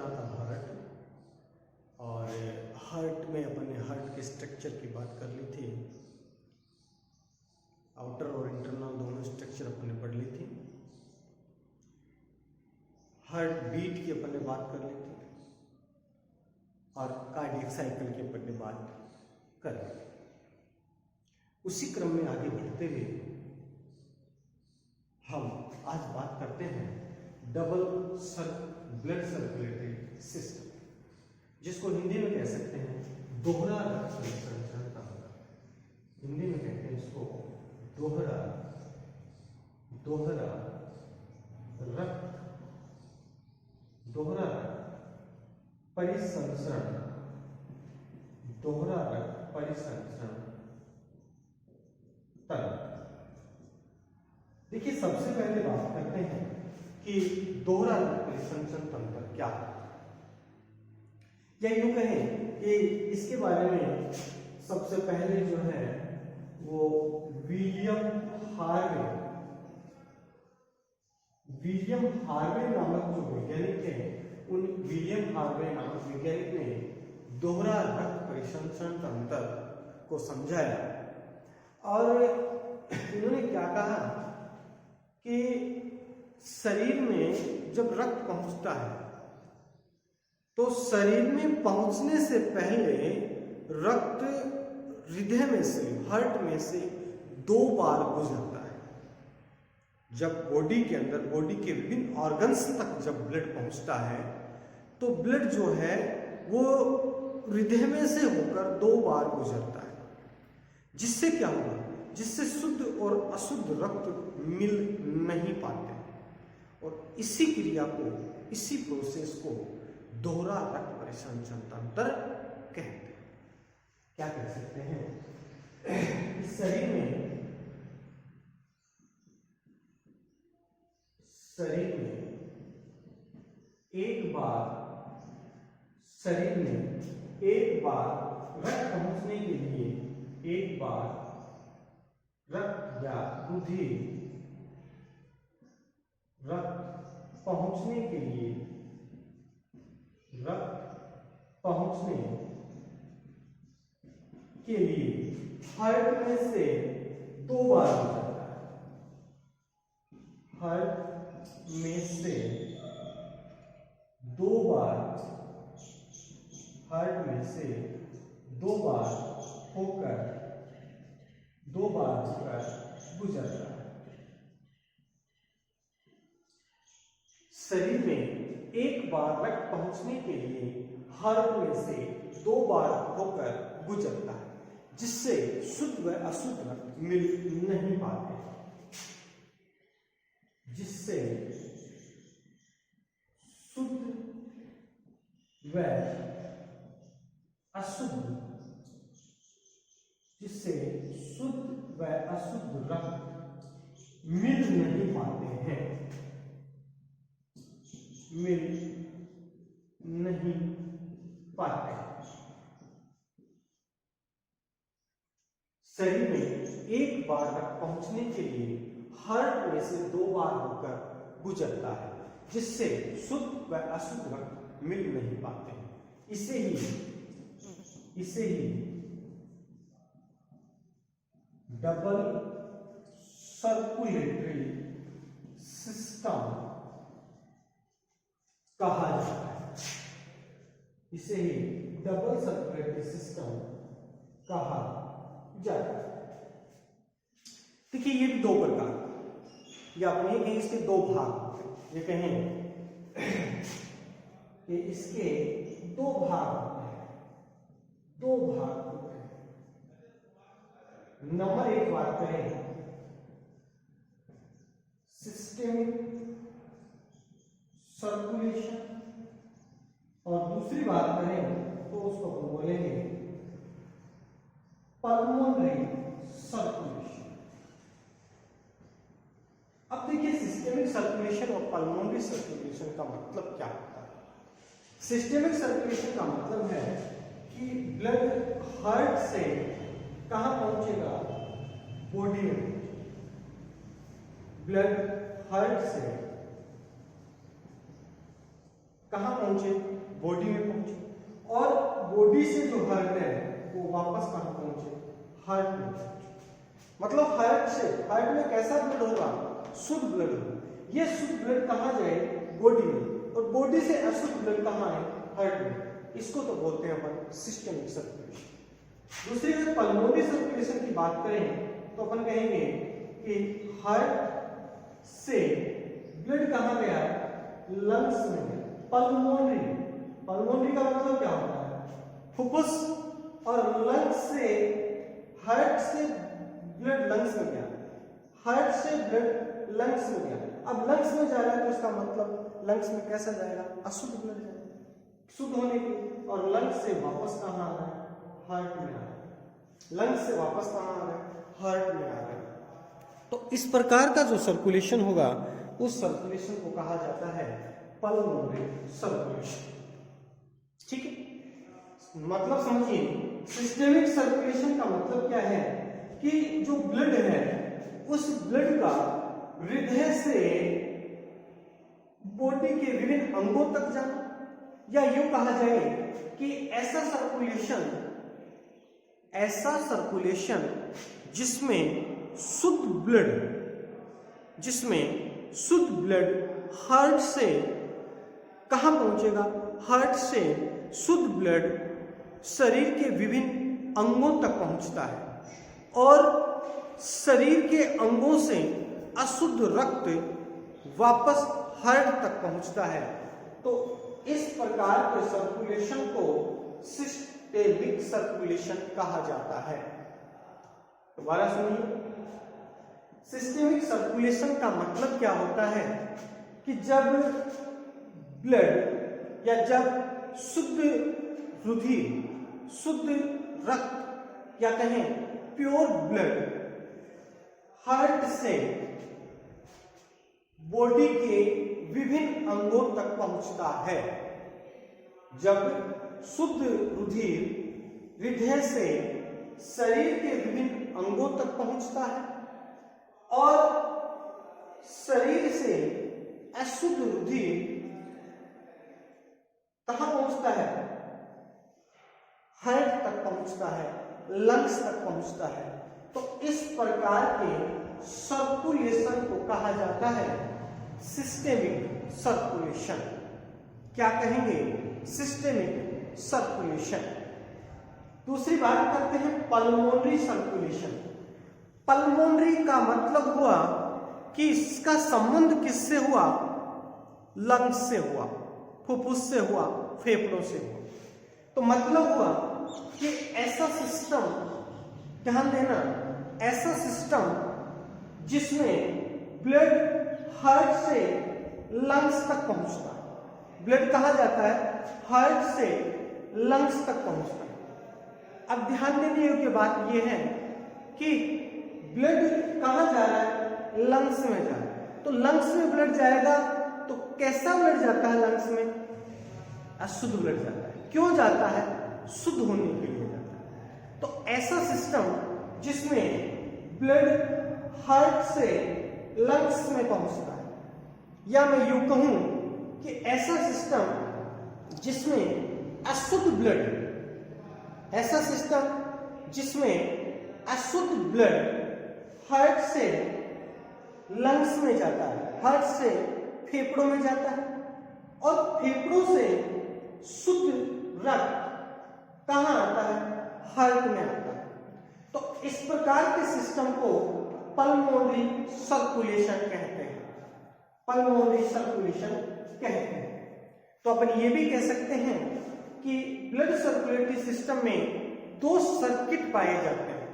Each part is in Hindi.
था हार्ट, और हार्ट में अपन ने हार्ट के स्ट्रक्चर की बात कर ली थी। आउटर और इंटरनल दोनों स्ट्रक्चर अपन ने पढ़ ली थी। हार्ट बीट की अपन ने बात कर ली थी और कार्डियक साइकिल की अपन ने बात कर ली थी। उसी क्रम में आगे बढ़ते हुए हम आज बात करते हैं डबल ब्लड सर्कुलेटरी सिस्टम, जिसको हिंदी में कह सकते हैं दोहरा रक्त परिसंचरण तंत्र। हिंदी में कहते हैं इसको दोहरा रक्त परिसंचरण तंत्र। देखिए, सबसे पहले बात करते हैं कि दोहरा रक्त परिसंचरण तंत्र क्या है, या यूं कहें कि इसके बारे में सबसे पहले जो है वो विलियम हार्वे नामक जो वैज्ञानिक थे, उन विलियम हार्वे नामक वैज्ञानिक ने दोहरा रक्त परिसंचरण तंत्र को समझाया। और इन्होंने क्या कहा कि शरीर में जब रक्त पहुंचता है तो शरीर में पहुंचने से पहले रक्त हृदय में से, हार्ट में से 2 बार गुजरता है। जब बॉडी के अंदर, बॉडी के विभिन्न ऑर्गन्स तक जब ब्लड पहुंचता है तो ब्लड जो है वो हृदय में से होकर 2 बार गुजरता है। जिससे क्या होगा, जिससे शुद्ध और अशुद्ध रक्त मिल नहीं पाते, और इसी क्रिया को, इसी प्रोसेस को दोहरा रक्त परिसंचरण तंत्र कहते हैं। क्या कह सकते हैं, इस शरीर में एक बार रक्त पहुंचने के लिए, एक बार रक्त या रक्त पहुंचने के लिए हार्ट में से 2 बार गुजरता है। हार्ट में से 2 बार होकर गुजरता है। शरीर में एक बार रक्त पहुंचने के लिए हार्ट में से 2 बार होकर गुजरता है, जिससे शुद्ध व अशुद्ध रक्त मिल नहीं पाते, जिससे शुद्ध व अशुद्ध रक्त मिल नहीं पाते हैं, शरीर में एक बार रक्त पहुंचने के लिए हार्ट में से 2 बार होकर गुजरता है, जिससे शुद्ध व अशुद्ध रक्त मिल नहीं पाते हैं। इसे ही डबल सर्कुलेटरी सिस्टम कहा जाता है। इसे ही डबल सर्कुलेटरी सिस्टम कहा जाता है। देखिए, ये भी 2 प्रकार, या अपन ये कहें इसके 2 भाग होते हैं। ये कहें कि इसके 2 भाग होते हैं, 2 भाग होते हैं। नंबर 1 बात करें सिस्टेमिक सर्कुलेशन, और दूसरी बात करें तो उसको हम बोलेंगे पल्मोनरी सर्कुलेशन। अब देखिए, सिस्टेमिक सर्कुलेशन और पल्मोनरी सर्कुलेशन का मतलब क्या होता है। सिस्टेमिक सर्कुलेशन का मतलब है कि ब्लड हार्ट से कहां पहुंचेगा, बॉडी में। ब्लड हार्ट से कहाँ पहुंचे, बॉडी में पहुंचे, और बॉडी से जो हार्ट है वो वापस कहाँ पहुंचे, हार्ट में पहुंचे। मतलब हार्ट में कैसा ब्लड होगा, शुद्ध ब्लड होगा। ये शुद्ध ब्लड कहाँ जाए, बॉडी में, और बॉडी से अशुद्ध ब्लड कहाँ है, हार्ट में। इसको तो बोलते हैं अपन सिस्टमिक सर्कुलेशन। दूसरी अगर पल्मोनरी सर्कुलेशन की बात करें तो अपन कहेंगे कि हार्ट से ब्लड कहाँ गया, लंग्स में गया। पल्मोनरी का मतलब क्या होता है, फुफ्फुस, और लंग्स से, हार्ट से ब्लड लंग्स में गया, हार्ट से ब्लड लंग्स में गया। अब लंग्स में जा रहा है तो इसका मतलब लंग्स में कैसा जाएगा, अशुद्ध ब्लड जाएगा, शुद्ध होने के, और लंग्स से वापस कहाँ आ रहा है, हार्ट में आ रहा है। लंग्स से वापस कहाँ आ रहा है, हार्ट में आ रहा है। तो इस प्रकार का जो सर्कुलेशन होगा उस सर्कुलेशन को कहा जाता है पल्मोनरी सर्कुलेशन। ठीक है, मतलब समझिए, सिस्टेमिक सर्कुलेशन का मतलब क्या है कि जो ब्लड है उस ब्लड का हृदय से बॉडी के विभिन्न अंगों तक जाना, या यूं कहा जाए कि ऐसा सर्कुलेशन जिसमें शुद्ध ब्लड हार्ट से कहां पहुंचेगा, हार्ट से शुद्ध ब्लड शरीर के विभिन्न अंगों तक पहुंचता है, और शरीर के अंगों से अशुद्ध रक्त वापस हार्ट तक पहुंचता है। तो इस प्रकार के सर्कुलेशन को सिस्टेमिक सर्कुलेशन कहा जाता है। दोबारा सुनिए, सिस्टेमिक सर्कुलेशन का मतलब क्या होता है कि जब ब्लड या जब शुद्ध रुधिर, शुद्ध रक्त, या कहें प्योर ब्लड हार्ट से बॉडी के विभिन्न अंगों तक पहुंचता है, जब शुद्ध रुधिर हृदय से शरीर के विभिन्न अंगों तक पहुंचता है और शरीर से अशुद्ध रुधिर कहां पहुंचता है, हार्ट तक पहुंचता है, लंग्स तक पहुंचता है। तो इस प्रकार के सर्कुलेशन को कहा जाता है सिस्टेमिक सर्कुलेशन। क्या कहेंगे, सिस्टेमिक सर्कुलेशन। दूसरी बात करते हैं पल्मोनरी सर्कुलेशन। पल्मोनरी का मतलब हुआ कि इसका संबंध किससे हुआ, लंग्स से हुआ, फुफ्फुस से हुआ, फेफड़ों से हुआ। तो मतलब हुआ कि ऐसा सिस्टम, ध्यान देना, ऐसा सिस्टम जिसमें ब्लड हार्ट से लंग्स तक पहुंचता है। ब्लड कहाँ जाता है, हार्ट से लंग्स तक पहुंचता है। अब ध्यान देने योग्य बात यह है कि ब्लड कहाँ जा रहा है, लंग्स में जा रहा है। तो लंग्स में ब्लड जाएगा तो कैसा ब्लड जाता है लंग्स में, अशुद्ध ब्लड जाता है। क्यों जाता है, शुद्ध होने के लिए जाता है। तो ऐसा सिस्टम जिसमें ब्लड हार्ट से लंग्स में पहुंचता है, या मैं यूं कहूं कि ऐसा सिस्टम जिसमें अशुद्ध ब्लड, ऐसा सिस्टम जिसमें अशुद्ध ब्लड हार्ट से लंग्स में जाता है, हार्ट से फेफड़ों में जाता है, और फेफड़ों से शुद्ध रक्त कहां आता है, हार्ट में आता है। तो इस प्रकार के सिस्टम को पल्मोनरी सर्कुलेशन कहते हैं, पल्मोनरी सर्कुलेशन कहते हैं। तो अपन ये भी कह सकते हैं कि ब्लड सर्कुलेटरी सिस्टम में दो सर्किट पाए जाते हैं।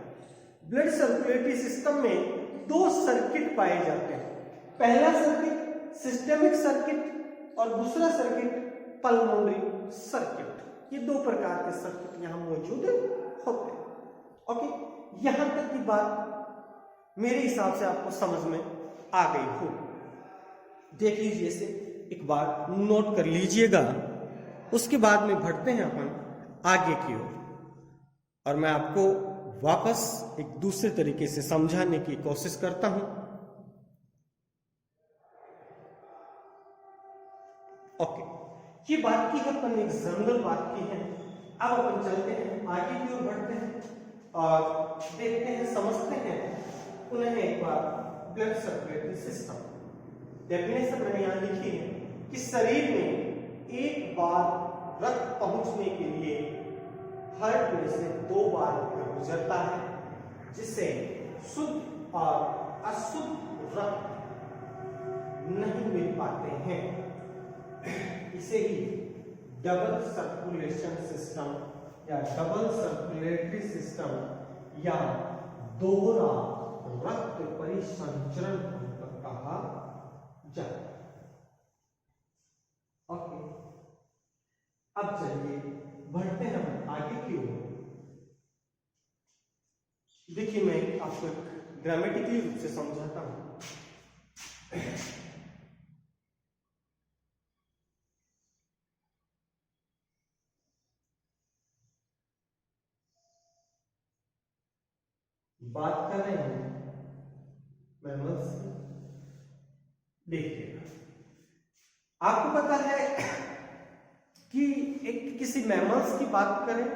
ब्लड सर्कुलेटरी सिस्टम में दो सर्किट पाए जाते हैं। पहला सर्किट सिस्टेमिक सर्किट और दूसरा सर्किट पल्मोनरी सर्किट। ये दो प्रकार के सर्किट यहां मौजूद होते हैं। ओके, यहां तक की बात मेरे हिसाब से आपको समझ में आ गई हो। देख लीजिए, इसे एक बार नोट कर लीजिएगा, उसके बाद में बढ़ते हैं अपन आगे की ओर, और मैं आपको वापस एक दूसरे तरीके से समझाने की कोशिश करता हूं। ओके, ये बात की है अपन, एक जनरल बात की है। अब अपन चलते हैं आगे की ओर बढ़ते हैं और देखते हैं, समझते हैं उन्हें एक बार ब्लड सर्कुलेटरी सिस्टम। डेफिनेशन मैंने यहाँ लिखी है कि शरीर में एक बार रक्त पहुंचने के लिए हार्ट में से 2 बार गुजरता है, जिसे शुद्ध और अशुद्ध रक्त नहीं मिल पाते हैं। इसे ही डबल सर्कुलेशन सिस्टम या डबल सर्कुलेटरी सिस्टम या दोहरा रक्त परिसंचरण कहा जाता है। ओके, अब चलिए बढ़ते हैं हम आगे की ओर। देखिए मैं आपको ग्रामेटिकली रूप से समझाता हूं। बात कर रहे हैं मैमल्स की। देखिएगा, आपको पता है कि एक किसी मैमल्स की बात करें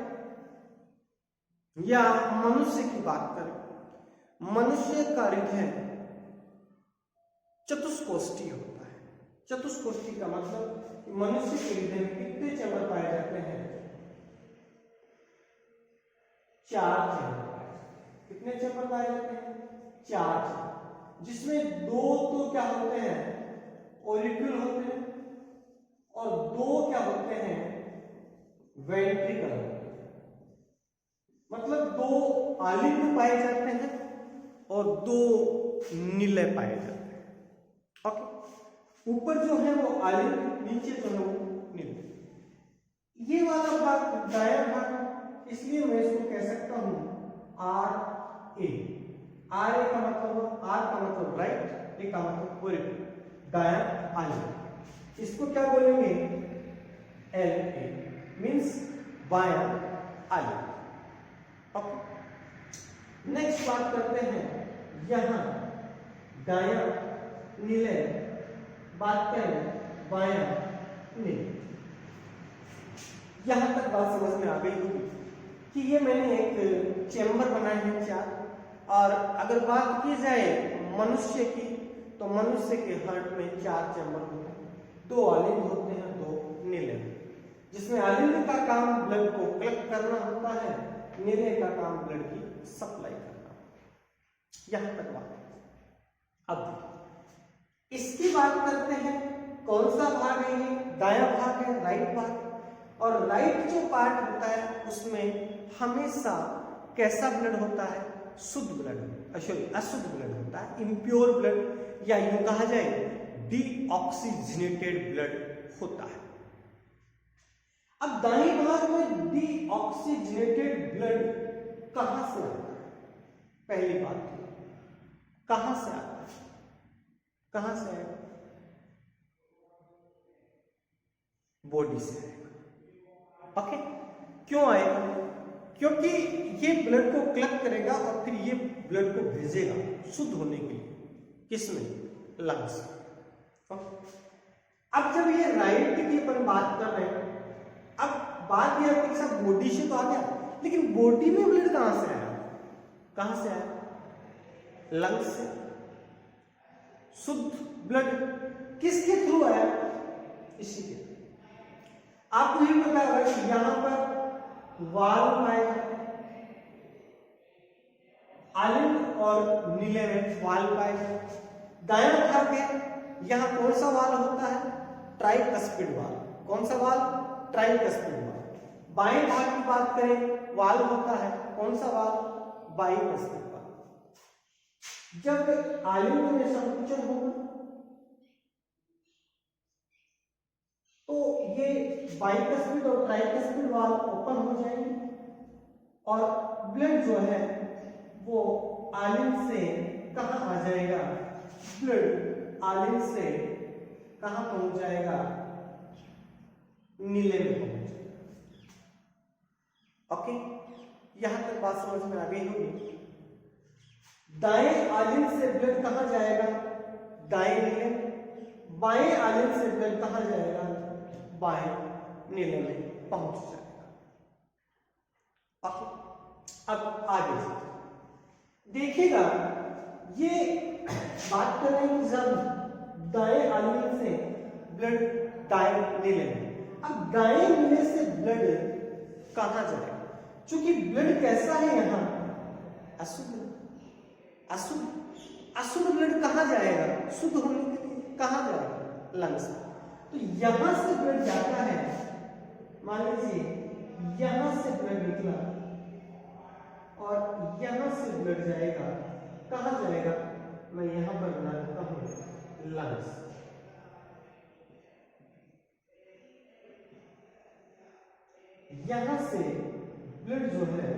या मनुष्य की बात करें, मनुष्य का हृदय चतुष्कोष्ठी होता है। चतुष्कोष्ठी का मतलब कि मनुष्य के हृदय में कितने चैम्बर पाए जाते हैं? 4 चैम्बर। कितने चैम्बर पाए जाते हैं? 4 चैम्बर, जिसमें 2 तो क्या होते हैं? ऑरिक्यूल होते हैं, और 2 क्या होते हैं? वेंट्रिकल। मतलब 2 आलिंद पाए जाते हैं और 2 निलय पाए जाते हैं। ओके, ऊपर जो है वो आलिंद, नीचे जो है वो निलय। ये वाला भाग दायां भाग, इसलिए मैं इसको कह सकता हूं आर ए। आर ए का मतलब, आर का मतलब राइट, ए का मतलब ऑरिक्यूल, दायां आलिंद। इसको क्या बोलेंगे? एल ए मीन्स बायां आलिंद। ओके, नेक्स्ट बात करते हैं यहां दायां निलय, बात करें बायां निलय। यहां तक बात समझ में आ गई होगी कि ये मैंने एक चैम्बर बनाए हैं 4। और अगर बात की जाए मनुष्य की, तो मनुष्य के हार्ट में 4 चैम्बर होते हैं, 2 आलिंद होते हैं, 2 निलय, जिसमें आलिंद का काम ब्लड को कलेक्ट करना होता है, निलय का काम ब्लड की सप्लाई करना। यहां तक बात। अब इसकी बात करते हैं, कौन सा भाग है ये? दायां भाग है, राइट भाग। और राइट जो पार्ट होता है उसमें हमेशा कैसा ब्लड होता है? शुद्ध ब्लड, अशुद्ध ब्लड होता है, इम्प्योर ब्लड, या यूं कहा जाए डीऑक्सीजनेटेड ब्लड होता है। अब दाएं भाग में डीऑक्सीजनेटेड ब्लड कहां से आता है? पहली बात, कहां से आता है? कहां से आएगा? बॉडी से आएगा। ओके, क्यों आएगा? क्योंकि ये ब्लड को कलेक्ट करेगा और फिर ये ब्लड को भेजेगा शुद्ध होने के लिए। किसमें? लंग्स। अब जब ये राइट की अपन बात कर रहे हैं, अब बात ये आपके साथ बॉडी से तो आ गया, लेकिन बॉडी में ब्लड कहां से आया? कहां से आया? लंग्स से। शुद्ध ब्लड किसके थ्रू आया? इसी के। आपको ये पता है कि यहां पर वाल्व पाए जाते हैं, आलिंद और नीले में वाल्व पाए जाते हैं। दायां भाग है, यहां कौन सा वाल्व होता है? Tricuspid valve. कौन सा वाल्व? Tricuspid valve. बाएं भाग की बात करें, वाल्व होता है कौन सा वाल्व? Bicuspid valve. जब आलिंद में संकुचन होगा तो ये बाइकस्पिड और ट्राइकस्पिड वाल्व ओपन हो जाएंगे और ब्लड जो है वो आलिंद से कहां आ जाएगा? ब्लड आलिंद से कहां पहुंच जाएगा? नीले में पहुंच जाएगा। ओके, यहां तक बात समझ में आ गई होगी। दाएं आलिंद से ब्लड कहां जाएगा? दाएं नीले। बाएं आलिंद से ब्लड कहां जाएगा? बाएं नीले में पहुंच जाएगा। ओके, अब आगे देखिएगा, ये बात कर रहे हैं कि जब दाएं आलिंग से ब्लड दाएं नीले में, अब दाएं नीले से ब्लड कहां जाएगा? क्योंकि ब्लड कैसा है यहाँ अशुद्ध, अशुद्ध ब्लड कहां जाएगा? शुद्ध होने के लिए कहां जाएगा? लंग्स। तो यहां से ब्लड जाता है, मान लीजिए यहां से ब्लड निकला और यहां से ब्लड जाएगा, कहां जाएगा? मैं यहां पर बना देता हूं लंग्स। यहां से ब्लड जो है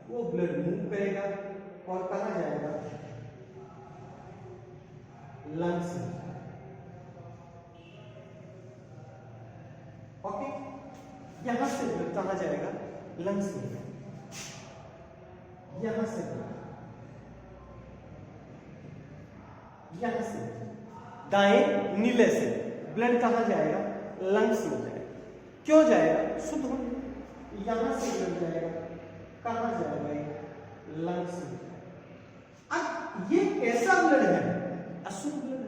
वो ब्लड मूव करेगा और कहां जाएगा? लंग्स में। ओके, यहां से ब्लड कहां जाएगा? लंग्स में। यहां से दाएं नीले से ब्लड कहां जाएगा? लंग्स में जाएगा। क्यों जाएगा? शुद्ध होने। यहां से ब्लड जाएगा, कहां जाएगा? लंग्स में। अब ये कैसा ब्लड है? अशुद्ध ब्लड।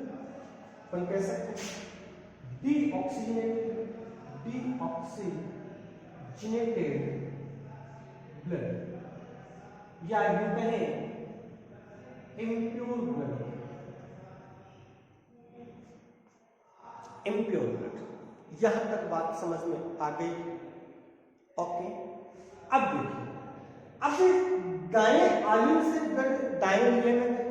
अपन कह सकते हैं डीऑक्सीजनेटेड ब्लड, या यूं कहें इम्प्योर ब्लड। इम्प्योर ब्लड, यहां तक बात समझ में आ गई? ओके, अब देखिए, अब दाएं आलिंग से ब्लड दाएं नीले में गया,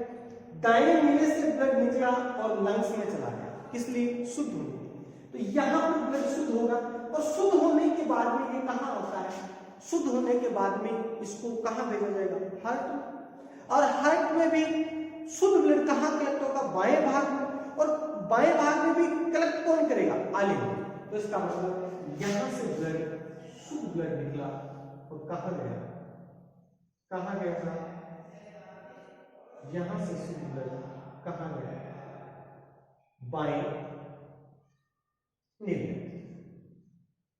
दाएं नीले से ब्लड निकला और लंग्स में चला गया, किस लिए? शुद्ध होने। तो यहां पर ब्लड शुद्ध होगा और शुद्ध होने के बाद में ये कहां होता है? शुद्ध होने के बाद में इसको कहां भेजा जाएगा? हार्ट में। और हार्ट में भी शुद्ध ब्लड कहां कलेक्ट होगा? बाएं भाग में। और बाएं भाग में भी कलेक्ट कौन करेगा? आलिंग। तो इसका मतलब यहां से ब्लड शुद्ध ब्लड निकला और कहां गया? कहां गया था? यहां से शुद्ध ब्लड कहां गया? बाएं नीले।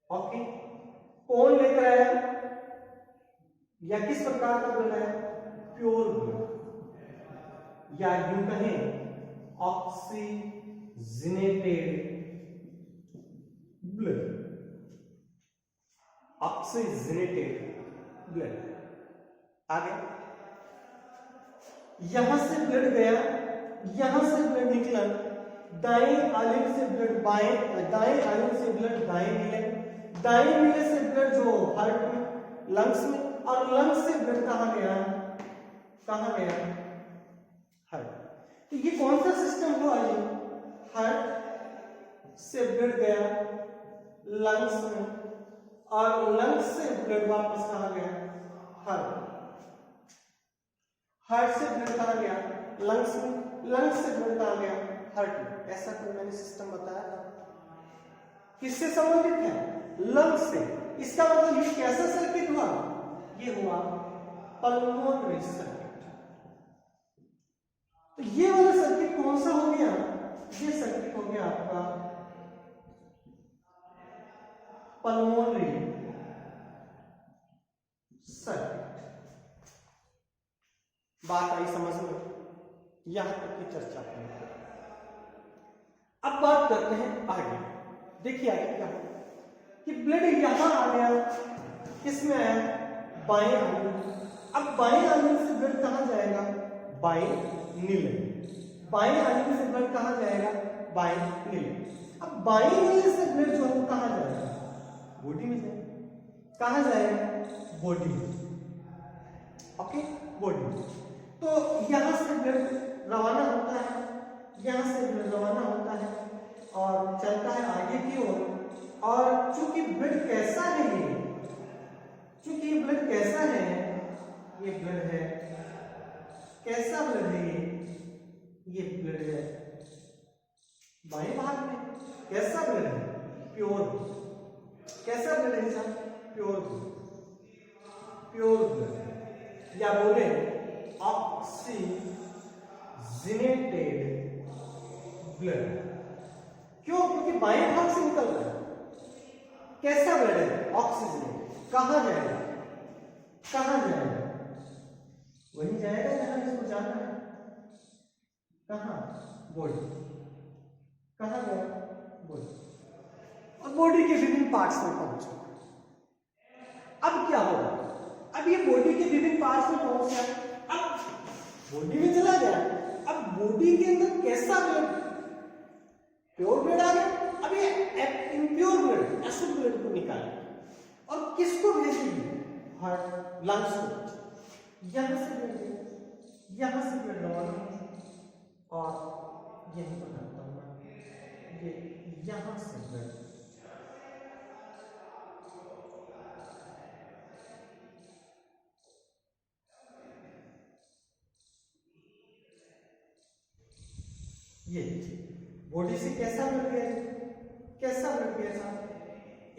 ओके, कौन लेकर आया या किस प्रकार का ब्लड है? प्योर ब्लड, या यूं कहें ऑक्सीजनेटेड ब्लड। Oxygenated blood. आगे यहां से ब्लड गया, यहां से ब्लड निकला, दाएं आलिंग से ब्लड बाएं, दाएं आलिंग से ब्लड दाएं नीले, दाएं नीले से ब्लड जो हार्ट में, लंग्स में, और लंग्स से ब्लड कहां गया? कहां गया? हार्ट। तो ये कौन सा सिस्टम हुआ? ये हार्ट से ब्लड गया लंग्स में, और लंग्स से ब्लड वापस कहां गया? हार्ट। हार्ट से ब्लड कहां गया? लंग्स में, लंग्स से ब्लड कहां गया? हार्ट में। ऐसा कोई मैंने सिस्टम बताया था? किससे संबंधित है? लंग्स से। इसका मतलब ये कैसा सर्किट हुआ? ये हुआ पल्मोनरी सर्किट। तो ये वाला सर्किट कौन सा हो गया? ये सर्किट हो गया आपका पल्मोनरी सर्किट। बात आई समझ में? यहां तक की चर्चा करें। अब बात करते हैं आगे। देखिए आगे क्या है कि ब्लड यहां आ गया, किसमें आया? बाएं आलिंग। अब बाएं आलिंग से ब्लड कहां जाएगा? बाएं नीले। बाएं आलिंग से ब्लड कहां जाएगा? बाएं नीले। अब बाएं नीले से ब्लड जो है कहां जाएगा? बॉडी में जाएगा। कहां जाएगा? बॉडी में। ओके, बॉडी में। तो यहां से ब्लड रवाना होता है, यहां से ब्लड रवाना होता है और चलता है आगे की ओर। और चूंकि ब्लड कैसा है ये, चूंकि ये ब्लड कैसा है, ये ब्लड है, कैसा ब्लड है ये ब्लड है बाएं भाग में। कैसा ब्लड है? प्योर। कैसा ब्लड है साहब? Pure blood. प्योर ब्लड, या बोले ऑक्सीजनेटेड ब्लड। क्यों? क्योंकि बाएं भाग से निकल रहा है, कैसा ब्लड है? ऑक्सीजनेटेड। कहां जाएगा? कहां जाएगा? वहीं जाएगा जहां इसको जाना है। कहां? बॉडी। कहां गया? बॉडी। और बॉडी के विभिन्न पार्ट्स में पहुंचा। अब क्या होगा? अब ये बॉडी के विभिन्न पार्ट्स में पहुंच गया, अब बॉडी में चला गया। अब बॉडी के अंदर कैसा ब्लड? प्योर ब्लड आ गया। अब ये इम्प्योर ब्लड, अशुद्ध ब्लड को निकालेगा और किसको भेजेगी? हार्ट, लंग्स को। यहां से ब्लड, यहां से ब्लड रवाना और यही बनाता हूं ये, यहां से ब्लड ये बॉडी से कैसा ब्लड गया? कैसा ब्लड गया साहब?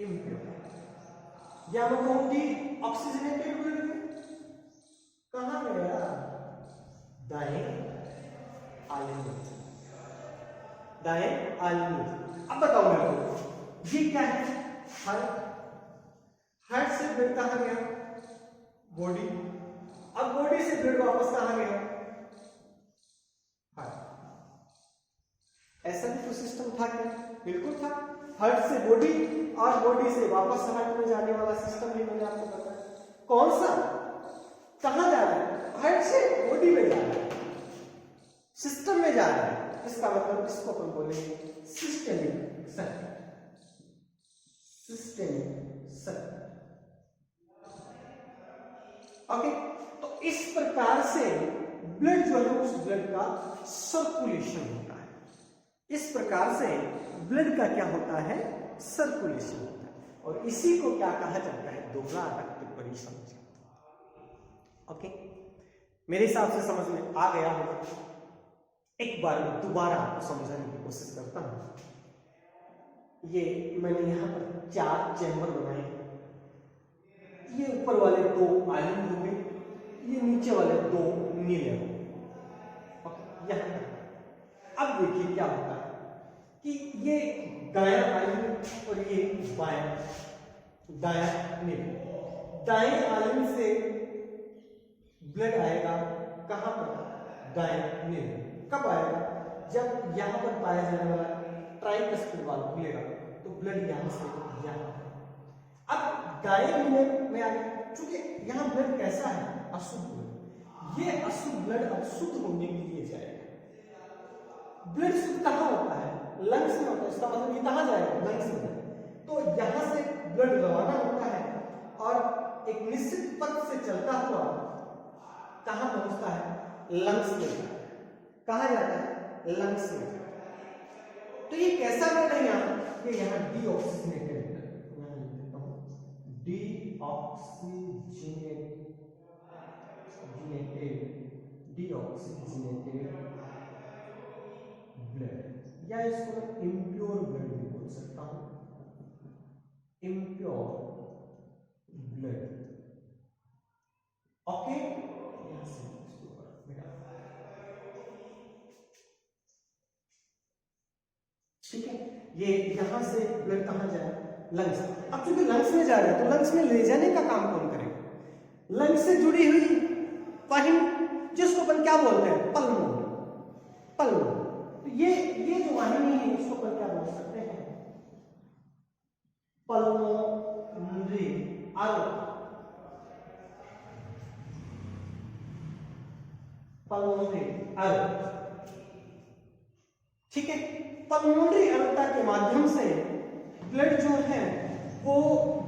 इम्प्योर। या मैं कहूंगी ऑक्सीजनेटेड ब्लड गया। कहां गया? दाएं आलिंगन, दाएं आलिंगन। अब बताओ मेरे को ये क्या है? हार्ट। हार्ट से ब्लड कहां गया? बॉडी। अब बॉडी से ब्लड वापस कहां गया? हार्ट। ऐसा भी तो सिस्टम था क्या? बिल्कुल था। हार्ट से बॉडी और बॉडी से वापस हार्ट में जाने वाला सिस्टम भी मैंने आपको बताया। कौन सा? कहां जा रहा है? हार्ट से बॉडी में जा रहा है, सिस्टम में जा रहा है। इसका मतलब इसको अपन बोलेंगे systemic circuit. Systemic circuit. Okay, तो इस प्रकार से ब्लड जो है उस ब्लड का सर्कुलेशन होता है। इस प्रकार से ब्लड का क्या होता है? सर्कुलेशन होता है। और इसी को क्या कहा जाता है? दोहरा रक्त परिसंचरण। ओके, मेरे हिसाब से समझ में आ गया होगा। एक बार मैं दोबारा आपको समझाने की कोशिश करता हूं। ये मैंने यहां पर 4 चैम्बर बनाए। ये ऊपर वाले 2 आलिंग हो गए, ये नीचे वाले 2 नीले हो गए। यहां तक। अब देखिए क्या होता है कि ये दायां आलिंग और ये बायां, दायां नीले। दाएं आलिंग से ब्लड आएगा कहां पर? दाएं नीले। कब आएगा? जब यहां पर पाया जाने वाला ट्राइकस्पिड वाल्व खुलेगा तो ब्लड यहां से यहां। अब दाएं नीले में आ गया। चूंकि यहां ब्लड कैसा है? अशुद्ध ब्लड। ये अशुद्ध ब्लड अब शुद्ध होने के लिए जाएगा। ब्लड शुद्ध कहां होता है? लंग्स में होता है। इसका मतलब ये कहां जाएगा? लंग्स में। तो यहां से ब्लड रवाना होता है और एक निश्चित पथ से चलता हुआ कहां पहुंचता है? लंग्स में। कहां जाता है? लंग्स में। तो ये कैसा ब्लड है? ये यहां डीऑक्सीजनेटेड ब्लड, यहां लिख देता हूं डीऑक्सीजनेटेड ब्लड, या इसको मैं इम्प्योर ब्लड भी बोल सकता हूं। Impure blood. ओके, यहां से ठीक है। ये यहां से ब्लड कहां जाए? लंग्स। अब चूंकि लंग्स में जा रहा है तो लंग्स में ले जाने का काम कौन करेगा? लंग्स से जुड़ी हुई वाहिनी, जिसको अपन क्या बोलते हैं? पल्मोन। पल्मोन। तो ये जो वाहिनी है इसको अपन क्या बोल सकते हैं? Pulmonary artery. पल्मोनरी आर्टरी, ठीक है। पल्मोनरी अल्टा के माध्यम से ब्लड जो है वो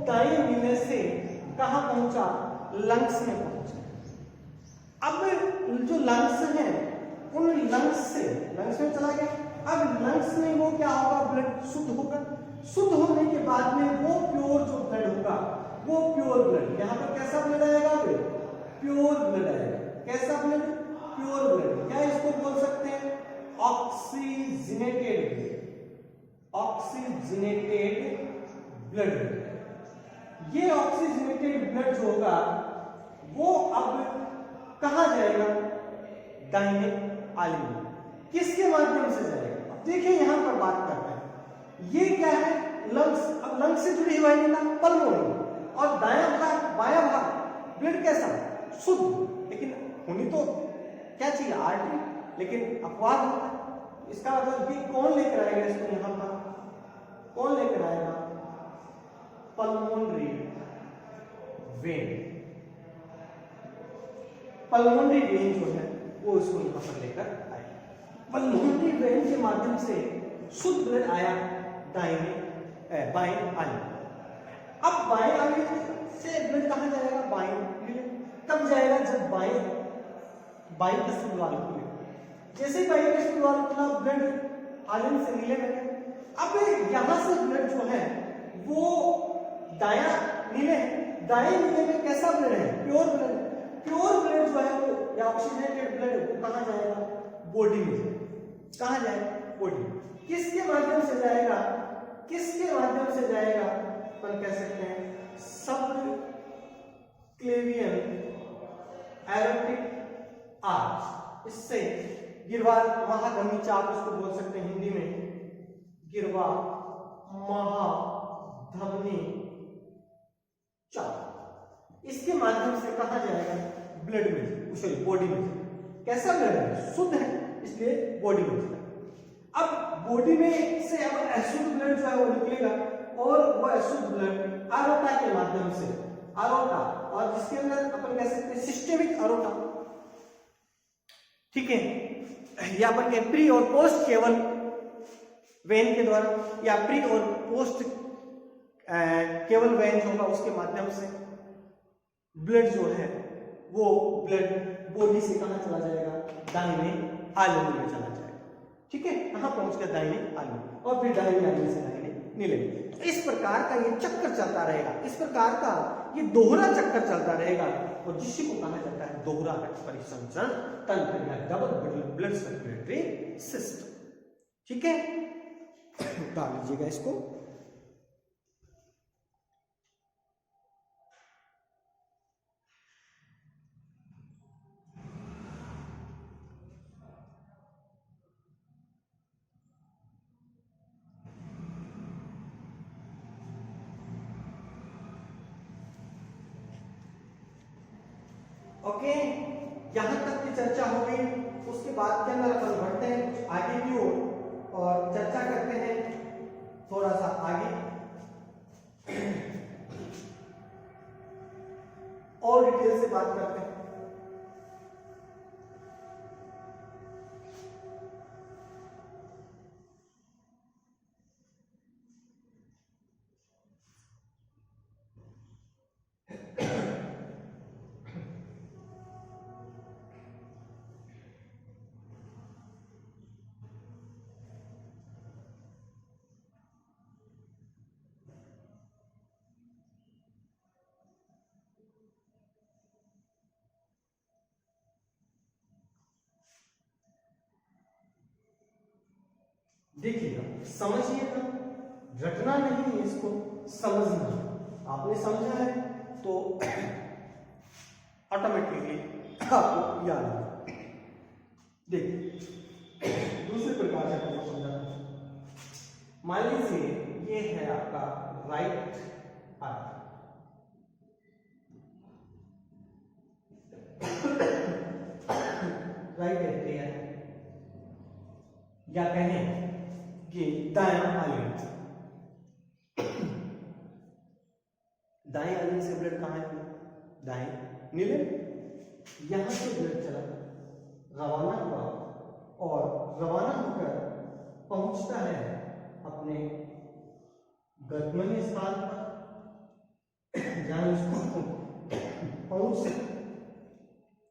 दाएं नीले से कहां पहुंचा? लंग्स में पहुंचा। अब जो लंग्स है उन लंग्स में चला गया। अब लंग्स में वो क्या होगा? ब्लड शुद्ध होगा। शुद्ध होने के बाद में वो प्योर जो ब्लड होगा वो प्योर ब्लड, यहां पर कैसा ब्लड आएगा? प्योर ब्लड आएगा। कैसा ब्लड? Pure blood. क्या इसको बोल सकते हैं? Oxygenated blood. Oxygenated blood. ये ऑक्सीजनेटेड ब्लड जो होगा वो अब कहां जाएगा? दाहिने आलिंग। किसके माध्यम से जाएगा? अब देखिए यहां पर बात करते हैं। ये क्या है? लंग्स, अब लंग्स से जुड़ी हुई है पल्मोनी, और दायां भाग बायां भाग ब्लड कैसा शुद्ध, लेकिन होनी तो क्या चाहिए आर्टरी, लेकिन अपवाद होता है। इसका मतलब कि कौन लेकर आएगा इसको यहां पर, कौन लेकर आएगा, पल्मोनरी वेन, पल्मोनरी वेन जो है वो इसको यहां पर लेकर आएगा। पल्मोनरी वेन के माध्यम से शुद्ध ब्लड आया दाहिने बाएं आने, अब बाएं आने से ब्लड कहां जाएगा, बाएं नीले, कब जाएगा जब बाएं कष्ट द्वार खुले, जैसे बाएं कष्ट द्वार खुला ब्लड आलिन से नीले में गया। अब यहां से ब्लड जो है वो दायां नीले है, दाएं नीले में कैसा ब्लड है, प्योर ब्लड, प्योर ब्लड जो है वो या ऑक्सीजनेटेड ब्लड वो कहां जाएगा, बॉडी में, कहां जाएगा, बॉडी, किसके माध्यम से जाएगा, किसके माध्यम से जाएगा, अपन कह सकते हैं सब क्लेवियन एरोटिक आर्च, इससे गिरवा महाधमनी चाप इसको बोल सकते हैं हिंदी में, गिरवा महाधमनी चाप, इसके माध्यम से कहा जाएगा ब्लड में, सॉरी बॉडी में, कैसा ब्लड है, शुद्ध है इसलिए बॉडी में जाएगा। अब बॉडी में से अब अशुद्ध ब्लड जो है वो निकलेगा, और वो अशुद्ध ब्लड आरोटा के माध्यम से, आरोटा, और जिसके अंदर अपन कह सकते हैं सिस्टेमिक आरोटा, ठीक है, या अपन के प्री और पोस्ट केवल वेन के द्वारा, या प्री और पोस्ट केवल वेन जो होगा उसके माध्यम से ब्लड जो है वो ब्लड बॉडी से कहां चला जाएगा, दाहिने आलू में चला जाएगा, ठीक है, कहां पहुंच गया, दाहिने आलू, और फिर दाहिने आलू से दाहिने नीले। तो इस प्रकार का ये चक्कर चलता रहेगा, इस प्रकार का ये दोहरा चक्कर चलता रहेगा, और जिसको कहा जाता है दोहरा रक्त परिसंचरण तंत्र या डबल ब्लड सर्कुलेटरी सिस्टम, ठीक है। डाल लीजिएगा इसको, ओके, यहां तक की चर्चा हो गई। उसके बाद के अंदर अपन बढ़ते हैं कुछ आगे की ओर और चर्चा करते हैं थोड़ा सा आगे, और डिटेल से बात करते हैं। देखिएगा, समझिएगा, रटना नहीं है इसको, समझना। आपने समझा है तो ऑटोमेटिकली आपको याद है। देखिए दूसरे प्रकार से आपको समझाना, मान लीजिए ये है आपका राइट आर्ट, राइट एट्रिया, या कहें कि दायां आलिन, दाएं आलिन से ब्लड कहां है, दाएं नीले, यहां से ब्लड चला रवाना हुआ और रवाना होकर पहुंचता है अपने गतमनी स्थान पर, जहां इसको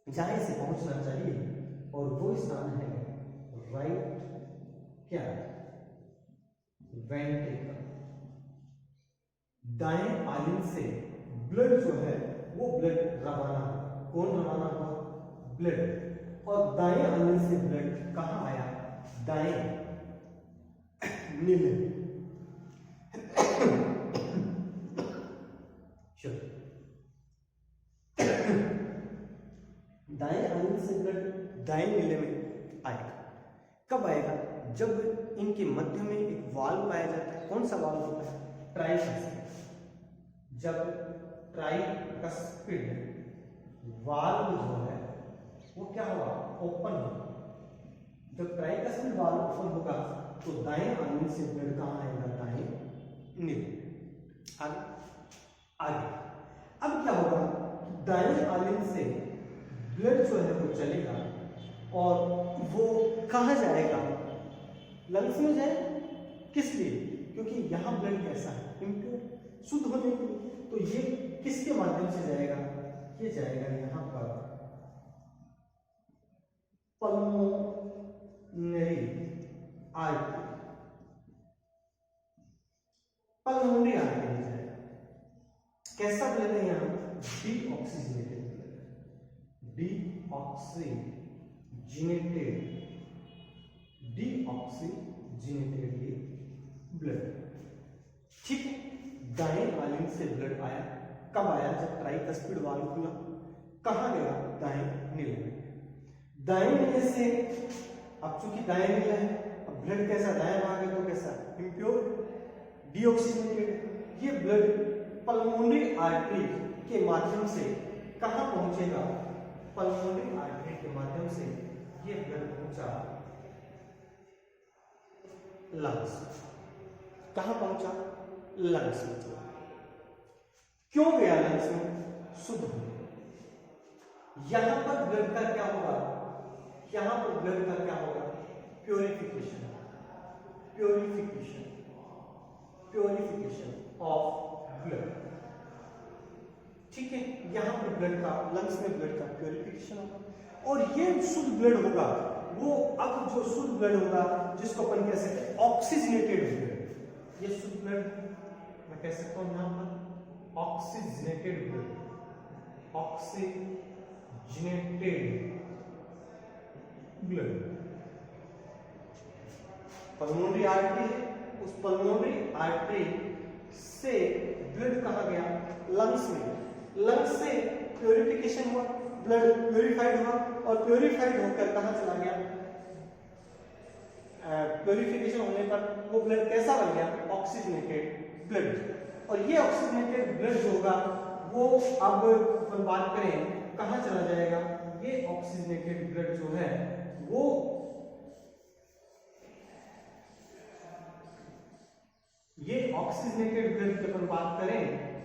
जहां से पहुंचना चाहिए, और वो स्थान है राइट क्या, वेंट्रिकल। दाएं आलिन से ब्लड जो है वो ब्लड रवाना, कौन रवाना हुआ, ब्लड, और दाएं आलिन से ब्लड कहां आया, दाएं नीले। दाएं आलिन से ब्लड दाएं नीले में आएगा, कब आएगा, जब इनके मध्य में एक वाल्व पाया जाता है। कौन सा वाल्व होता है? ट्राइकस्पिड। जब ट्राइकस्पिड वाल्व जो है वो क्या होगा? ओपन होगा। जब ट्राइकस्पिड वाल्व ओपन होगा तो दाएं आलिंग से ब्लड कहाँ आएगा? दाएं नील। आगे अब क्या होगा? दाएं आलिंग से ब्लड जो है वो चलेगा और वो कहाँ जाएगा? लंग्स में जाएगा। किस लिए? क्योंकि यहाँ ब्लड कैसा है? इम्प्योर, शुद्ध होने के लिए। तो ये किसके माध्यम से जाएगा? ये जाएगा यहाँ पर पल्मोनरी आर्टरी। पल्मोनरी आर्टरी में जाएगा। कैसा ब्लड है यहाँ? Deoxygenated blood. Deoxygenated blood. ठीक है, दाएं आलिंग से ब्लड आया। कब आया? जब ट्राइकस्पिड वाल्व खुला। कहाँ गया? दाएं नीले में। दाएं नीले से अब चूंकि दाएं नीले है, अब ब्लड कैसा? दाएं भाग है तो कैसा? Impure, deoxygenated. ये ब्लड पल्मोनरी आर्टरी के माध्यम से कहाँ पहुंचेगा? पल्मोनरी आर्टरी के माध्यम से ये ब्लड पहुंचा लंग्स। कहाँ पहुंचा? लंग्स में। क्यों गया लंग्स में? शुद्ध होने। यहां पर ब्लड का क्या होगा? यहां पर ब्लड का क्या होगा? Purification of blood. ठीक है, यहां पर ब्लड का, लंग्स में ब्लड का प्योरिफिकेशन होगा और ये शुद्ध ब्लड होगा वो। अब जो शुद्ध ब्लड होगा जिसको अपन कह सकते हैं ऑक्सीजनेटेड ब्लड। ये शुद्ध ब्लड मैं कह सकता हूं यहां पर oxygenated blood. Oxygenated blood pulmonary artery है। उस पल्मोनरी आर्टरी से ब्लड कहाँ गया? लंग्स में। लंग्स से प्योरिफिकेशन हुआ, ब्लड प्योरीफाइड हुआ और प्योरीफाइड होकर कहाँ चला गया? प्योरिफिकेशन होने पर वो ब्लड कैसा बन गया? Oxygenated blood. और ये ऑक्सीजनेटेड ब्लड जो होगा वो अब अपन बात करें कहाँ चला जाएगा? ये ऑक्सीजनेटेड ब्लड जो है वो ऑक्सीजनेटेड ब्लड की अपन बात करें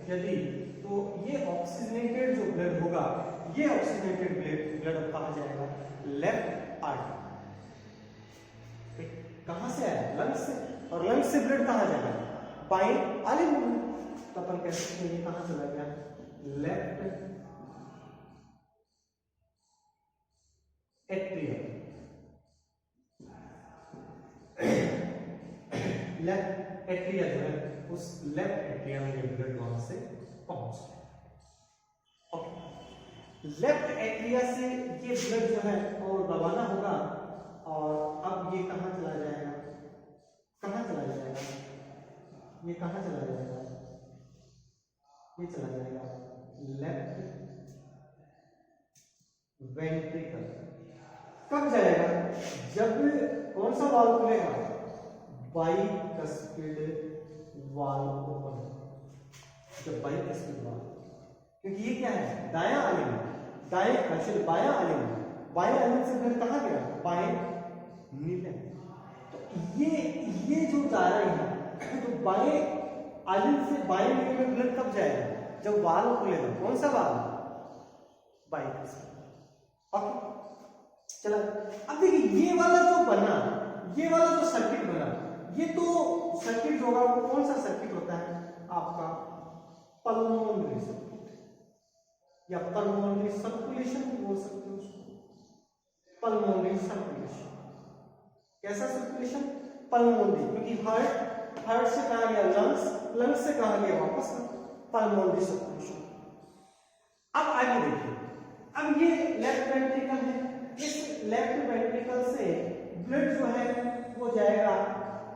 यदि, तो ये ऑक्सीजनेटेड जो ब्लड होगा, ये ऑक्सीजनेटेड ब्लड अब कहाँ जाएगा? Left artery. कहां से आया? लंग्स से। और लंग्स से ब्लड कहां जाएगा? बाएं आलिंग में। तो अपन कह सकते हैं ये कहां चला गया? Left atrium. लेफ्ट एट्रिया जो है उस लेफ्ट एट्रिया में ये ब्लड वहां से पहुंच गया। ओके, लेफ्ट एट्रिया से ये ब्लड जो है और रवाना होगा और अब ये कहां चला जाएगा? कहां चला जाएगा? ये कहां चला जाएगा? ये चला जाएगा लेफ्ट वेंट्रिकल। कब जाएगा? जब कौन सा वाल्व खुलेगा? Bicuspid valve open. जब बाइकस्पिड वाल्व, क्योंकि ये क्या है? दायां आलिंग, दाएं एक्चुअली बायां आलिंग। बाएं आलिंग से ब्लड कहां गया? बाएं नीले। तो ये जो जा रहा है तो बाएं आलिंग से बाएं नीले में ब्लड कब जाएगा? जब वाल्व खुलेगा। कौन सा वाल्व? बाइकस्पिड। ओके, चलो अब देखिए ये वाला जो बना, ये वाला जो सर्किट बना, ये तो सर्किट जो होगा वो कौन सा सर्किट होता है? आपका पल्मोनरी सर्किट या पल्मोनरी सर्कुलेशन भी बोल सकते हो उसको। पल्मोनरी सर्कुलेशन कैसा सर्कुलेशन? पल्मोनरी, क्योंकि हार्ट से कहा गया लंग्स, लंग्स से कहा गया वापस पल्मोनरी सर्कुलेशन। अब आगे देखिए, अब ये लेफ्ट वेंट्रिकल है। इस लेफ्ट वेंट्रिकल से ब्लड जो है वो जाएगा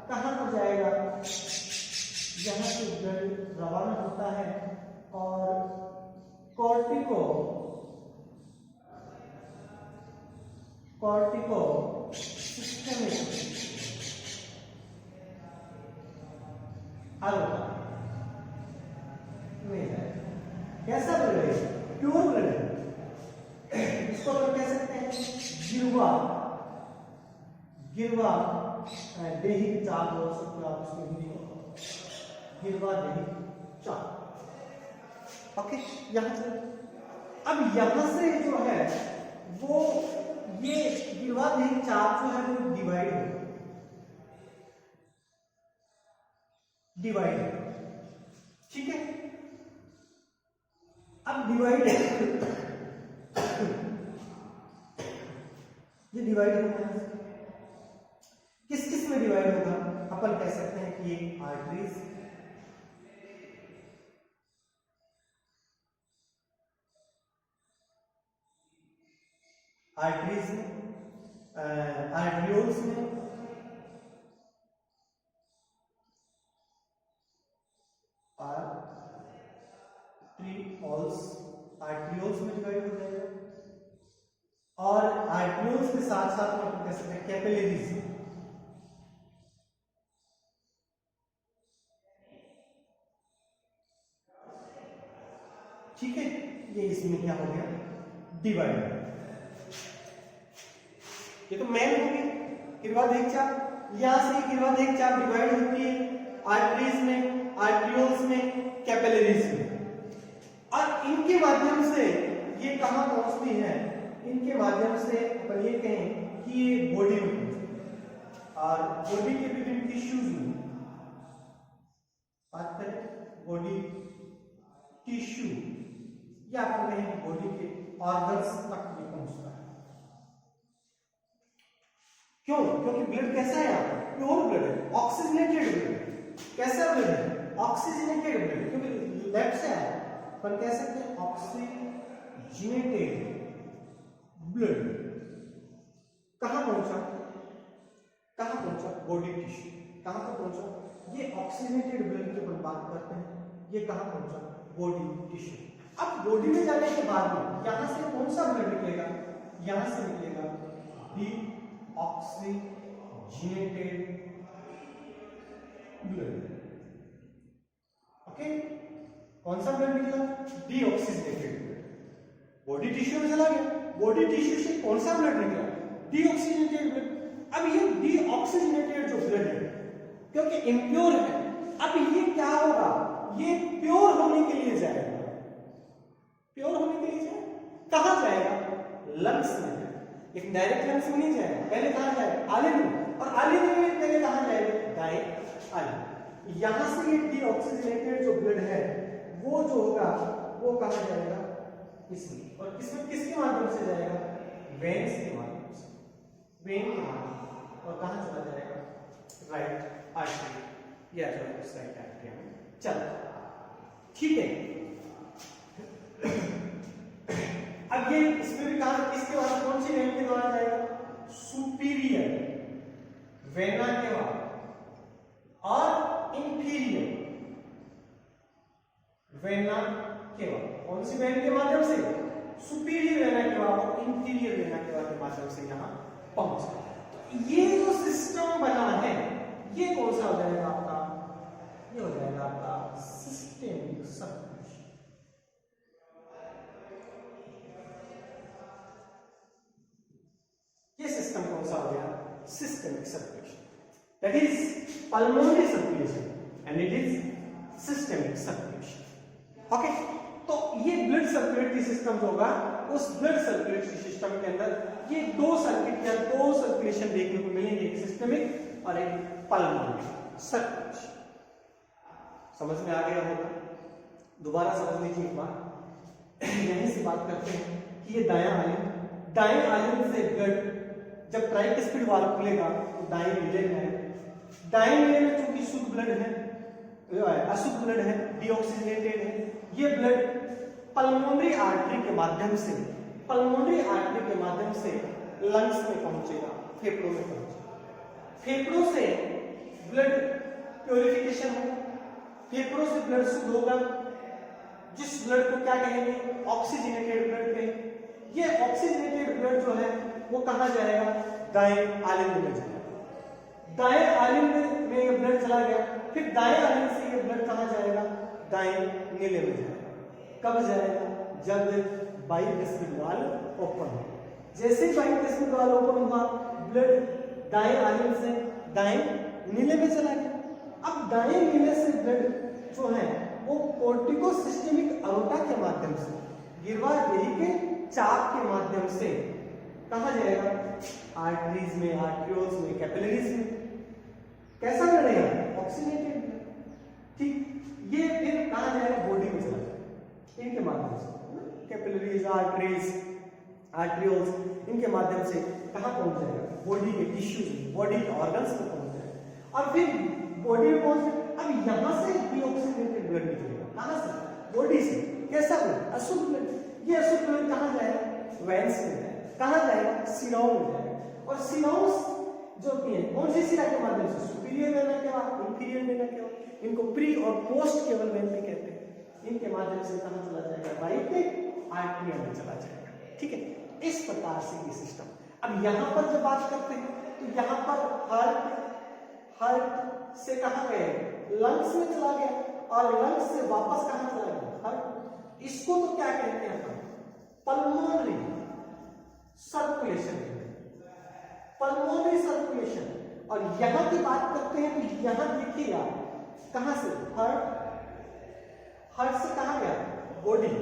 कहां पर जाएगा? यहां से ब्लड रवाना होता है और कॉर्टिको सिस्टमिक ब्लड है, प्योर ब्लड है। इसको हम कह सकते हैं गिरवा, गिरवा देही चाप बोल सकते हो आप इसको हिंदी में, गिरवा देही चाप। ओके, यहां से अब यहां से जो है वो ये गिरवा देही चाप जो है वो डिवाइड हो, डिवाइड, ठीक है। अब डिवाइड ये डिवाइड होगा, किस किस में डिवाइड होगा? अपन कह सकते हैं कि ये आर्टरीज, आर्टरीज में, आर्ट्रियोल्स में, आर्ट्रियोल्स, आर्ट्रियोल्स में डिवाइड हो जाएगा। और आर्ट्रियोल्स के साथ साथ में अपन कह सकते हैं कैपिलरीज, ठीक है। ये इसमें क्या हो गया? डिवाइड। ये तो मेन हो गई गिरवा देही चाप। यहां से गिरवा देही चाप डिवाइड होती है आर्टरीज में, आर्ट्रियोल्स में, कैपिलरीज में, और इनके माध्यम से ये कहां पहुंचती है? इनके माध्यम से अपन ये कहें कि ये बॉडी में पहुंचती है, और बॉडी के विभिन्न टिश्यूज में बात करें, बॉडी टिश्यू या अपन कहें बॉडी के ऑर्गन्स तक ये पहुंचता है। क्यों? क्योंकि ब्लड कैसा है? यहाँ प्योर ब्लड है, ऑक्सीजनेटेड ब्लड। कैसा ब्लड है? ऑक्सीजनेटेड ब्लड, क्योंकि लेफ्ट से आया, पर कह सकते हैं ऑक्सीजनेटेड ब्लड। कहां पहुंचा? कहां पहुंचा? Body tissue. कहां तक पहुंचा? ये ऑक्सीजनेटेड ब्लड की अपन बात करते हैं, ये कहां पहुंचा? Body tissue. अब बॉडी में जाने के बाद में यहां से कौन सा ब्लड निकलेगा? यहां से निकलेगा डीऑक्सीजनेटेड ब्लड। ओके, कौन सा ब्लड निकला? Deoxygenated blood. बॉडी टिश्यू में चला गया, बॉडी टिश्यू से कौन सा ब्लड निकला? Deoxygenated blood. अब ये डीऑक्सीजनेटेड जो ब्लड है, क्योंकि इम्प्योर है, अब ये क्या होगा? ये प्योर होने के लिए जाएगा। प्योर होने के लिए जाएगा, कहां जाएगा? लंग्स में। लेकिन डायरेक्ट लंग्स में नहीं जाएगा, पहले कहां जाएगा? आलिंग में, और आलिंग में पहले कहां जाएगा? दाएं आलिंग। यहां से ये डीऑक्सीजनेटेड जो ब्लड है वो जो होगा वो कहां जाएगा? इसमें। और किसमें, किसके माध्यम से जाएगा? वेन्स के माध्यम से, वेन के माध्यम। और कहां चला जाएगा? राइट आर्टरी, या जो है उस राइट आर्टरी में चला। ठीक है, अब ये इसमें भी कहा किसके बाद, कौन सी वेन के द्वारा जाएगा? सुपीरियर वेना के बाद, और इंफीरियर वेना के बाद। कौन सी वेन के माध्यम से? सुपीरियर वेना के बाद और इंफीरियर वेना के माध्यम से यहां पहुंचा। तो ये जो सिस्टम बना है ये कौन सा हो जाएगा आपका? ये हो जाएगा आपका सिस्टेमिक सर्कुलेशन। ये सिस्टम कौन सा हो गया? Systemic circulation. That is pulmonary circulation and it is systemic circulation. Okay, तो ये ब्लड सर्कुलेटरी सिस्टम होगा, उस ब्लड सर्कुलेटरी सिस्टम के अंदर ये दो सर्किट या दो सर्कुलेशन देखने को मिलेंगे, एक सिस्टेमिक और एक पल्मोनरी सर्कुलेशन। समझ में आ गया होगा? दोबारा समझ लीजिए एक बार। यहीं से बात करते हैं कि ये दायां आलिंग, दाएं आलिंग से ब्लड जब ट्राइकस्पिड वाल्व खुलेगा तो दाएं नीले में है, दाएं नीले में चूंकि शुद्ध ब्लड है, अशुद्ध ब्लड है, डीऑक्सीजनेटेड है, ये ब्लड पल्मोनरी आर्टरी के माध्यम से, पल्मोनरी आर्टरी के माध्यम से लंग्स में पहुंचेगा, फेफड़ों में पहुंचेगा। फेफड़ों से ब्लड प्योरिफिकेशन होगा, फेफड़ों से ब्लड शुद्ध होगा, जिस ब्लड को क्या कहेंगे? ऑक्सीजनेटेड ब्लड कहेंगे। ये ऑक्सीजनेटेड ब्लड जो है वो कहां जाएगा? दाएं आलिंग में जाएगा। दाएं आलिंग में ये ब्लड चला गया, फिर दाएं आलिंग से ये ब्लड कहां जाएगा? दाएं नीले में जाएगा। कब जाएगा? जब बाइप्लेसमेंट वाल्व ओपन हो। जैसे ही बाइप्लेसमेंट वाल्व ओपन हुआ, ब्लड दाएं आलिंग से दाएं नीले में चला गया। अब दाएं नीले से ब्लड जो है वो कोर्टिकोसिस्टेमिक अरोटा के माध्यम से गिरवा देही के चाप के माध्यम से कहाँ जाएगा? आर्टरीज में, आर्ट्रियोल्स में, कैपिलरीज में। कैसा ब्लड है? Oxygenated blood. ठीक, ये फिर कहाँ जाएगा? बॉडी में चला जाएगा इनके माध्यम से। कैपिलरीज, आर्टरीज, आर्ट्रियोल्स, इनके माध्यम से कहाँ पहुंच जाएगा? बॉडी के टिश्यूज, बॉडी के ऑर्गन्स में पहुंच जाएगा। और फिर बॉडी में पहुंच, अब यहां से डीऑक्सीनेटेड ब्लड निकलेगा। कहां से? बॉडी से। कैसा ब्लड? अशुद्ध ब्लड। ये अशुद्ध ब्लड कहां जाएगा? वेन्स में जाएगा। कहां जाएगा? शिराओं में जाएगा। और शिराओं जो कि है कौन सी शिरा के माध्यम से? Superior vena cava, inferior vena cava, इनको प्री और पोस्ट केवल वेन भी कहते हैं। इनके माध्यम से कहां चला जाएगा? राइट आर्टरी में चला जाएगा। ठीक है, इस प्रकार से ये सिस्टम। अब यहां पर जब बात करते हैं तो यहां पर हार्ट से कहां गए? लंग्स में चला गया और लंग्स से वापस कहां चला गया? हार्ट। इसको तो क्या कहते हैं अपन? Pulmonary circulation. Pulmonary circulation. और यहां की बात करते हैं तो यहां देखिएगा कहां से? हार्ट से कहां गया? बॉडी।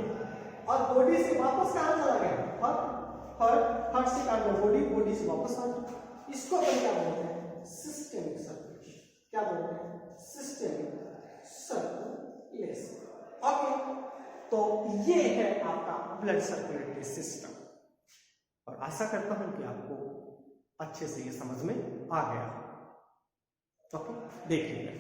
और बॉडी से वापस कहां चला गया? हार्ट से कहां गया? बॉडी, बॉडी से वापस हार्ट। इसको अपन क्या बोलते हैं? Systemic circulation. क्या बोलते हैं? Systemic circulation. ओके, तो ये है आपका ब्लड सर्कुलेटरी सिस्टम। और आशा करता हूं कि आपको अच्छे से ये समझ में आ गया। ओके, देखिएगा।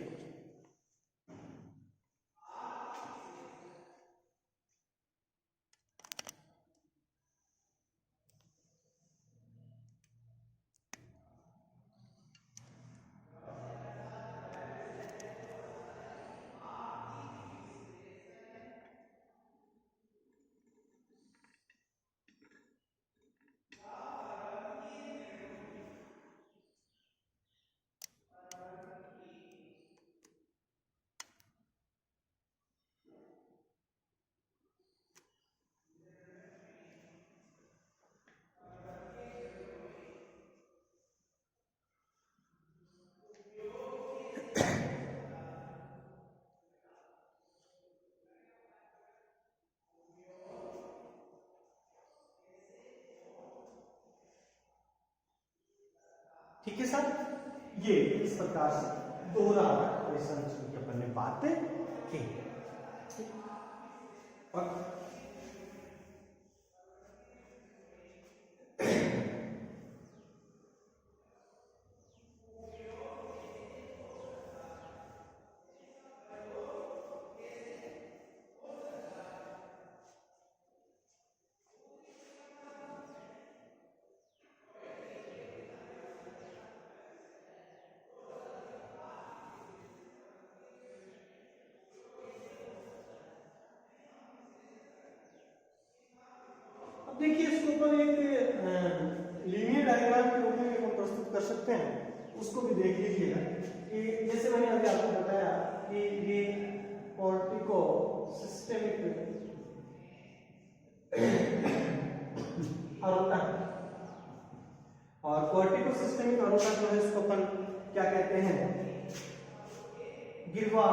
ठीक है सर, ये इस प्रकार से दोहरा ऑपरेशन की अपन ने बात की। और देखिए, इसको अपन एक लीनियर डायग्राम के रूप में हम प्रस्तुत कर सकते हैं। उसको भी देख लीजिएगा कि जैसे मैंने अभी आपको बताया कि ये कॉर्टिको सिस्टेमिक अरोटा, और कॉर्टिको सिस्टेमिक अरोटा जो है इसको अपन क्या कहते हैं? गिरवा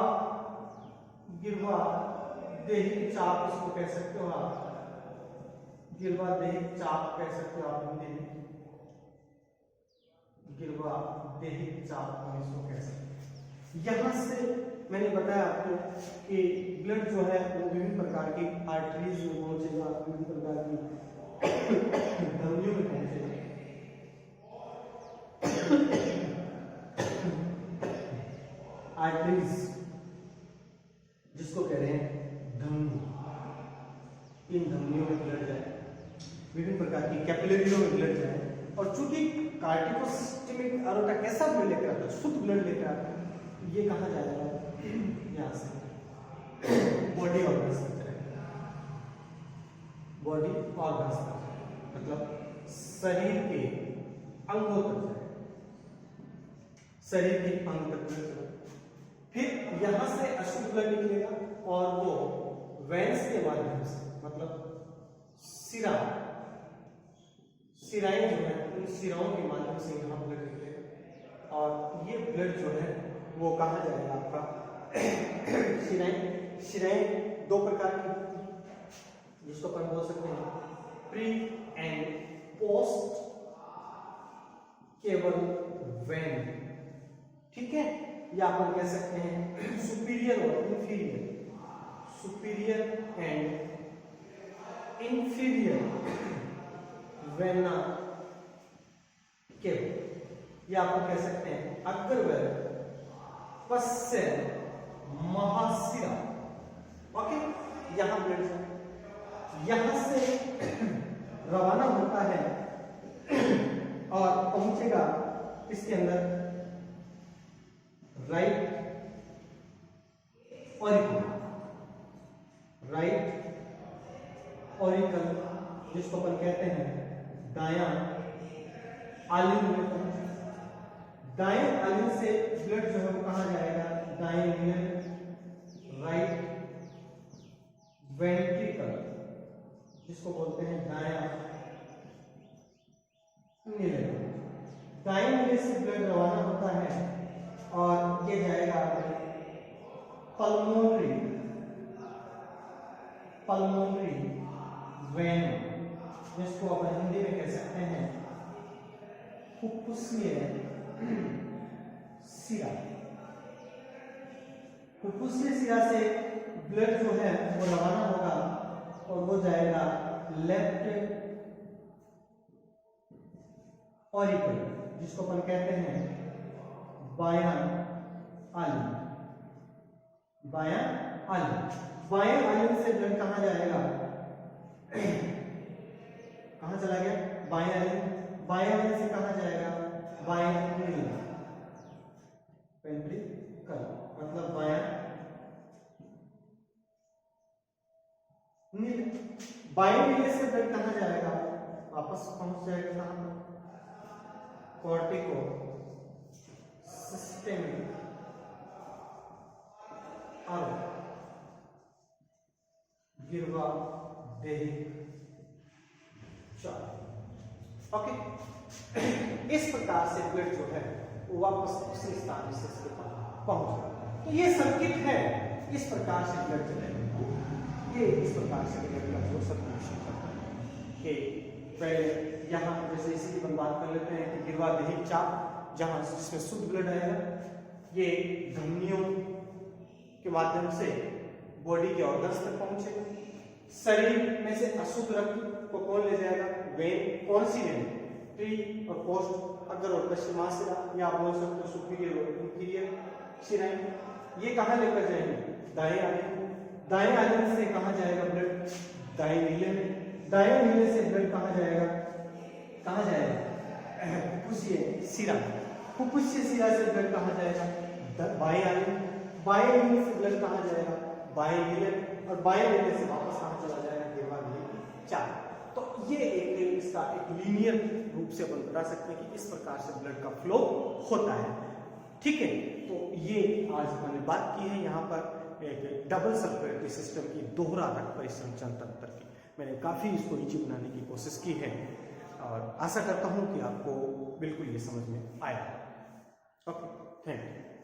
देही चाप इसको कह सकते हो आप। गिरवा देही चाप कह सकते हो आप हिंदी में। गिरवा देही चाप हम इसको कह सकते हैं। यहां से मैंने बताया आपको कि ब्लड जो है वो विभिन्न प्रकार की आर्टरीज में पहुंचेगा, विभिन्न प्रकार की धमनियों में पहुंचेगा। आर्टरीज जिसको कह रहे हैं धमनी, इन धमनियों में ब्लड जाए, विभिन्न प्रकार की कैपिलरीज में ब्लड जाए। और चूंकि कार्डियोसिस्टेमिक अरोटा कैसा ब्लड लेकर आता है? शुद्ध ब्लड लेकर आता है। ये कहाँ जाएगा? यहाँ से बॉडी ऑर्गन्स तक जाएगा। बॉडी ऑर्गन्स तक मतलब शरीर के अंगों तक जाएगा। शरीर के अंग तक जाएगा। फिर यहां से अशुद्ध ब्लड निकलेगा और वो वेंस के माध्यम से, मतलब सिराएं जो है उन सिराओं के माध्यम से यहाँ ब्लड निकलेगा और ये ब्लड जो है वो कहाँ जाएगा आपका शिराएं दो प्रकार की, जिसको अपन बोल सकते हैं प्री एंड पोस्ट केवल वेन, ठीक है, या अपन कह सकते हैं सुपीरियर और inferior, superior and inferior vena केवल, या अपन कह सकते हैं अग्रवैर पश्य महाशिरा। ओके, यहां ब्लड यहां से रवाना होता है और पहुंचेगा इसके अंदर राइट ऑरिकल, जिसको अपन कहते हैं दायां आलिंग में पहुंचे। दाएं आलिंग से ब्लड जो है वो कहां जाएगा, दाएं नील राइट वेंट्रिकल, जिसको बोलते हैं दायां नीले। दाएं नीले से ब्लड रवाना होता है और ये जाएगा पल्मोनरी वेन, जिसको अपन हिंदी में कह सकते हैं फुफ्फुसीय सिरा। फुफ्फुसीय सिरा से ब्लड जो है वो रवाना होगा और वो जाएगा लेफ्ट ऑरिकल, जिसको अपन कहते हैं बायां आलिंग। बायां आलिंग से ब्लड कहां जाएगा, कहां चला गया, बायां आलिंग से कहां जाएगा, बायां वेंट्रिकल, मतलब बायां नील। बाएं नीले से ब्लड कहां जाएगा, वापस पहुंच जाएगा कहां पर, कॉर्टिको सिस्टेमिक और गिरवा देहिक चाल। ओके, इस प्रकार से ब्लड जो है वो वापस उसी स्थान विशेष के पास पहुंच जाए। तो ये सर्किट है, इस प्रकार से ब्लड जो है ये इस प्रकार से ब्लड का जो सर्कुलेशन करता है कि पहले यहाँ जैसे इसी की बात कर लेते हैं कि गिरवा देहिक चाप, जहां जिसमें शुद्ध ब्लड आएगा, ये धमनियों के माध्यम से बॉडी के ऑर्गन्स तक पहुंचेगा। शरीर में से अशुद्ध रक्त को कौन ले जाएगा, वेन, कौन सी वेन, प्री और पोस्ट, अग्र और पश्चिमाशिरा, या बोल सकते हो सुपीरियर और इंफीरियर शिराएं, ये कहां लेकर जाएंगे, दाएं आलिंग से कहां जाएगा ब्लड, दाएं नीले में। दाएं नीले से ब्लड कहां जाएगा फुफ्फुसीय सिरा से ब्लड कहां जाएगा, बाएं आलिंग से ब्लड कहां जाएगा, बाएं नीले, और बाएं नीले से वापस कहां चला जाएगा, गिरवा देहिक चाप। तो ये एक इसका एक लीनियर रूप से अपन बता सकते हैं कि इस प्रकार से ब्लड का फ्लो होता है, ठीक है। तो ये आज मैंने बात की है यहाँ पर एक डबल सर्कुलेटरी सिस्टम की, दोहरा रक्त परिसंचरण तंत्र की। मैंने काफ़ी इसको इजी बनाने की कोशिश की है और आशा करता हूँ कि आपको बिल्कुल ये समझ में आया। Okay, thank you.